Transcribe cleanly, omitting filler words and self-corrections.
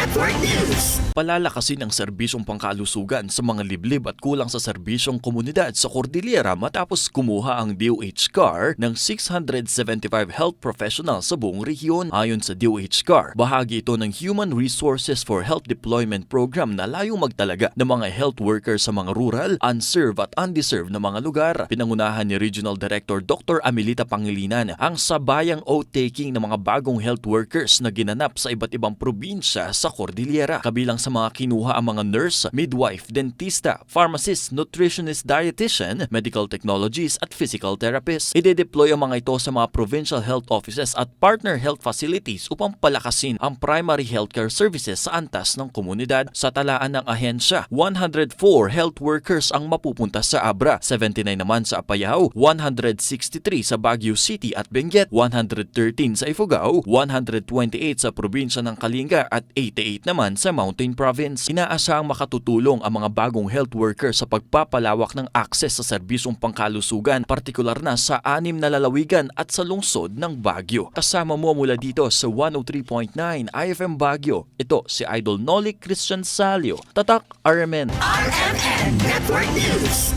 Network News. Palalakasin ang serbisyong pangkalusugan sa mga liblib at kulang sa serbisyong komunidad sa Cordillera matapos kumuha ang DOH-CAR ng 675 health professionals sa buong rehiyon. Ayon sa DOH-CAR, bahagi ito ng Human Resources for Health Deployment Program na layong magtalaga ng mga health workers sa mga rural, unserved at undeserved na mga lugar. Pinangunahan ni Regional Director Dr. Amelita Pangilinan ang sabayang oath-taking ng mga bagong health workers na ginanap sa iba't ibang probinsya sa Cordillera. Kabilang sa mga kinuha ang mga nurse, midwife, dentista, pharmacist, nutritionist, dietitian, medical technologies at physical therapist. Ide-deploy ang mga ito sa mga provincial health offices at partner health facilities upang palakasin ang primary healthcare services sa antas ng komunidad. Sa talaan ng ahensya, 104 health workers ang mapupunta sa Abra, 79 naman sa Apayao, 163 sa Baguio City at Benguet, 113 sa Ifugao, 128 sa probinsya ng Kalinga at 88 naman sa Mountain Province. Inaasahang makatutulong ang mga bagong health workers sa pagpapalawak ng akses sa serbisyong pangkalusugan, partikular na sa 6 na lalawigan at sa lungsod ng Baguio. Kasama mo mula dito sa 103.9 IFM Baguio. Ito si Idol Noli Christian Salio. Tatak RMN. RMN Network News.